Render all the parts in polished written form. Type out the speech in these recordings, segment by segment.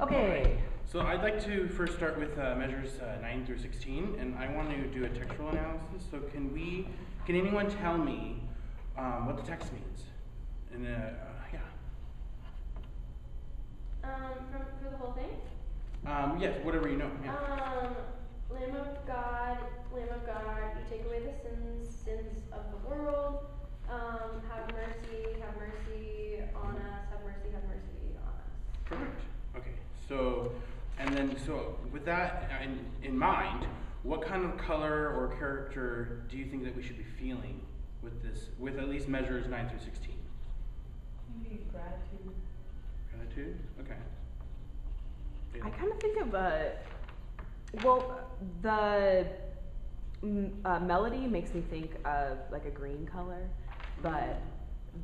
Okay. So I'd like to first start with measures 9 through 16, and I want to do a textual analysis. So can anyone tell me what the text means? And yeah. For the whole thing? Yes, whatever you know. Yeah. Lamb of God, you take away the sins of the world. Have mercy on us, have mercy on us. Perfect. Okay. So with that in mind, what kind of color or character do you think that we should be feeling with at least measures 9 through 16? Maybe gratitude. Gratitude? Okay. I kind of think of the melody makes me think of like a green color, but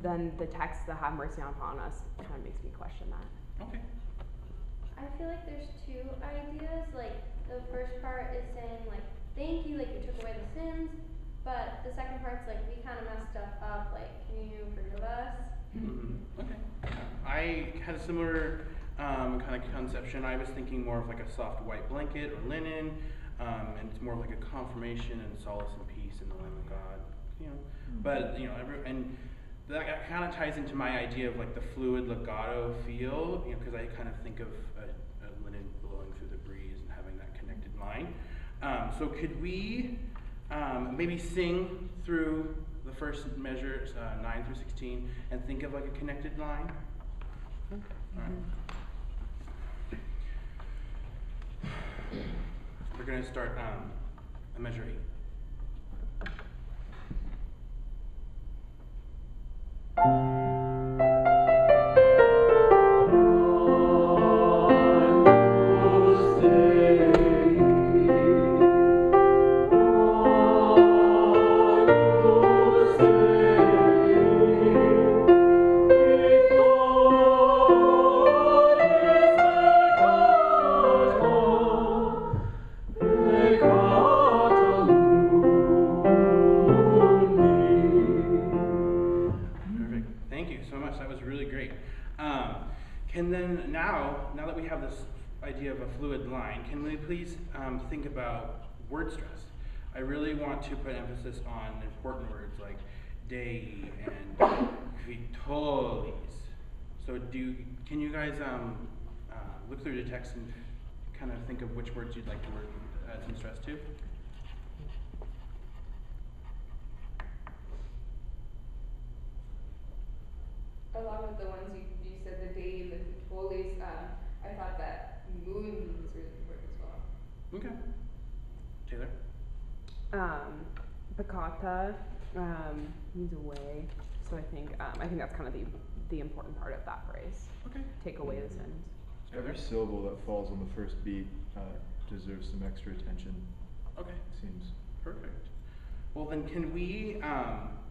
then the text, the have mercy upon us, kind of makes me question that. Okay. I feel like there's two ideas. Like the first part is saying like thank you, like you took away the sins, but the second part's like we kind of messed stuff up. Like can you forgive us? Mm-hmm. Okay. I had a similar kind of conception. I was thinking more of like a soft white blanket or linen, and it's more like a confirmation and solace and peace in the Lamb of God. But and that kind of ties into my idea of like the fluid legato feel, because I kind of think of a linen blowing through the breeze and having that connected line. So could we maybe sing through the first measures 9 through 16 and think of like a connected line? Okay. All right. We're going to start at measure 8. Now that we have this idea of a fluid line, can we please think about word stress? I really want to put emphasis on important words like dei and vitolis. So can you guys look through the text and kind of think of which words you'd like to add some stress to? Along with the ones you said, the dei and the vitolis, I thought that moon was really important as well. Okay. Taylor? Peccata means away, so I think that's kind of the important part of that phrase. Okay. Take away the sins. Every syllable that falls on the first beat deserves some extra attention. Okay. Seems perfect. Well, then can we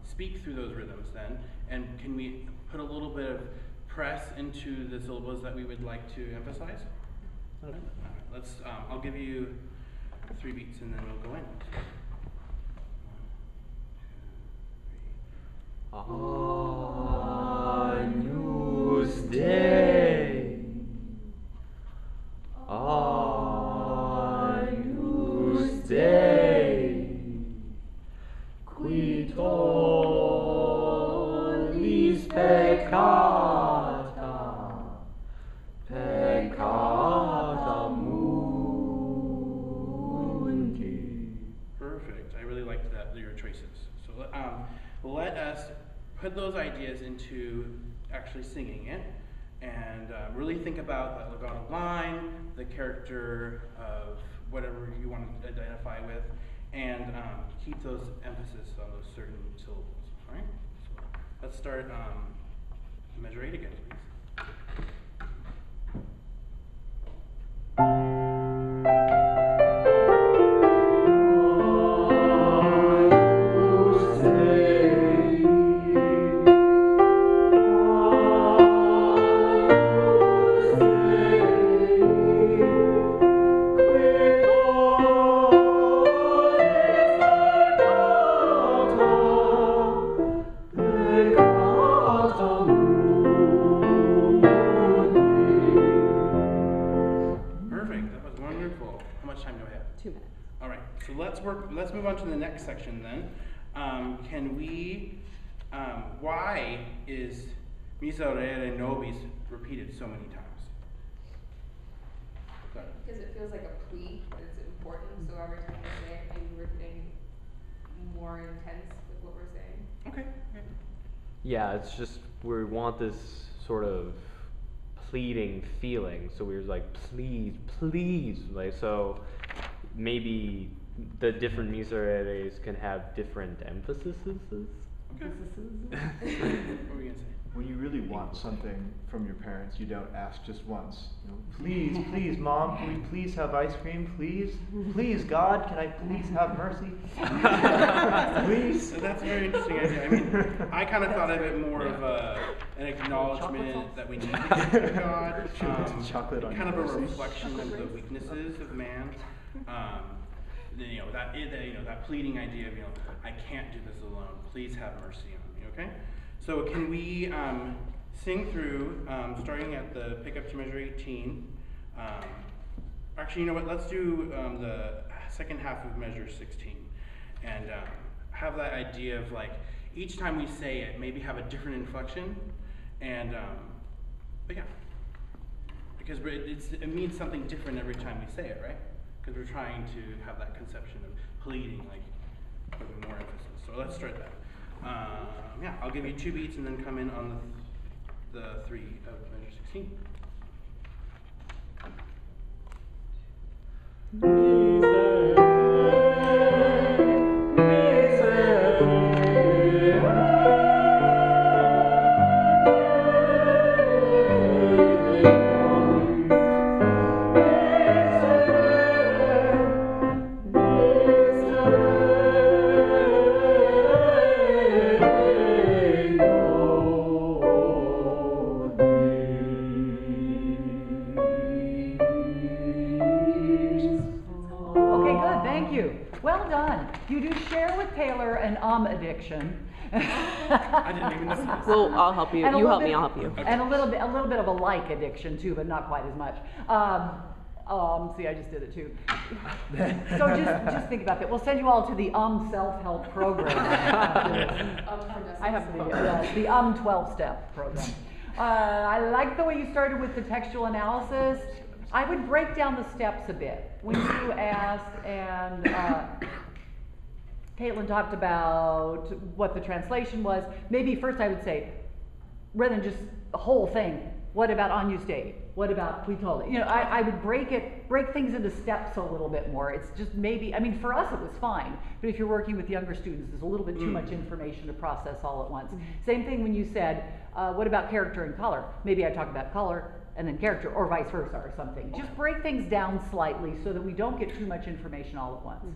speak through those rhythms then, and can we put a little bit of press into the syllables that we would like to emphasize? Okay. Let's. I'll give you 3 beats, and then we'll go in. 1, 2, 3. Agnus Dei, Agnus Dei, qui tollis peccata, peccata mundi. Perfect. I really liked your choices. So let us put those ideas into actually singing it, and really think about that legato line, the character of whatever you want to identify with, and keep those emphasis on those certain syllables. All right. So let's start measure 8 again, please. So let's move on to the next section then. Why is Miserere Nobis repeated so many times? Sorry. Because it feels like a plea, that it's important, so every time we say it, maybe we're getting more intense with what we're saying. Okay. Yeah, it's just we want this sort of pleading feeling. So we were like, please, please, like so. Maybe the different misereres can have different emphases. What were you gonna say? When you really want something from your parents, you don't ask just once. You know, please, please, Mom, can we please have ice cream? Please, please, God, can I please have mercy? Please. So that's a very interesting idea. I mean, I kind of thought of it more of an acknowledgement that we need to give to God, Chocolate on kind of a mercy. reflection of the weaknesses of man. That pleading idea of, I can't do this alone. Please have mercy on me, okay? So can we sing through, starting at the pick up to measure 18. Actually, you know what? Let's do the second half of measure 16, and have that idea of like each time we say it, maybe have a different inflection, and but yeah, because it means something different every time we say it, right? Because we're trying to have that conception of pleading, like putting more emphasis. So let's start that. Yeah, I'll give you 2 beats and then come in on the 3 of measure 16. Addiction. I didn't even know. Well, I'll help you. You help me, I'll help you. Okay. And a little bit of a like addiction too, but not quite as much. See, I just did it too. So just think about that. We'll send you all to the self-help program. I have the Yes, the 12-step program. I like the way you started with the textual analysis. I would break down the steps a bit. When you asked and Caitlin talked about what the translation was, maybe first I would say, rather than just the whole thing, what about Agnus Dei? What about we told it? I would break things into steps a little bit more. It's just maybe, for us it was fine, but if you're working with younger students, there's a little bit too much information to process all at once. Same thing when you said, what about character and color? Maybe I talk about color and then character, or vice versa or something. Just break things down slightly so that we don't get too much information all at once.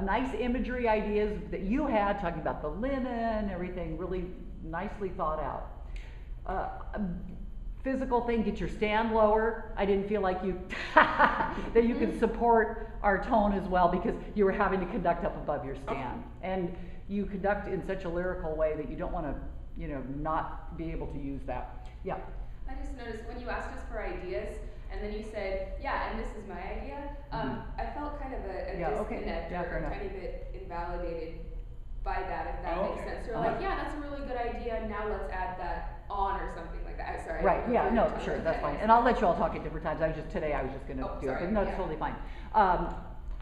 Nice imagery ideas that you had, talking about the linen, everything really nicely thought out. Physical thing, get your stand lower. I didn't feel like that you could support our tone as well because you were having to conduct up above your stand. And you conduct in such a lyrical way that you don't want to, not be able to use that. Yeah. I just noticed when you asked us for ideas, and then you said, yeah, and this is my idea, I felt kind of a disconnect or a tiny bit invalidated by that, if that makes sense. You're like, yeah, that's a really good idea, now let's add that on or something like that. Sorry. Right, yeah, no, sure, that's fine. And I'll let you all talk at different times. Today I was just going to do it, but no, it's totally fine.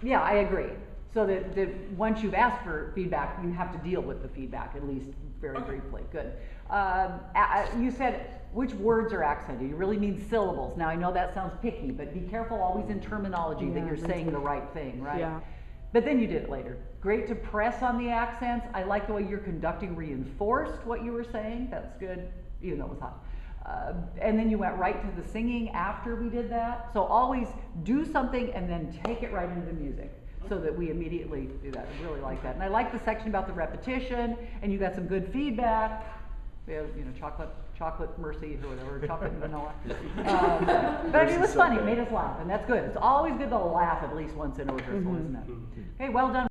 Yeah, I agree. So that once you've asked for feedback, you have to deal with the feedback, at least very briefly. Good. You said, which words are accented? You really mean syllables. Now, I know that sounds picky, but be careful always in terminology that you're saying the right thing, right? Yeah. But then you did it later. Great to press on the accents. I like the way you're conducting reinforced what you were saying. That's good, even though it was hot. And then you went right to the singing after we did that. So always do something and then take it right into the music so that we immediately do that. I really like that. And I like the section about the repetition, and you got some good feedback. We have, chocolate mercy or whatever, chocolate and vanilla. But it was funny, it made us laugh, and that's good. It's always good to laugh at least once in a rehearsal, isn't it? Okay, well done.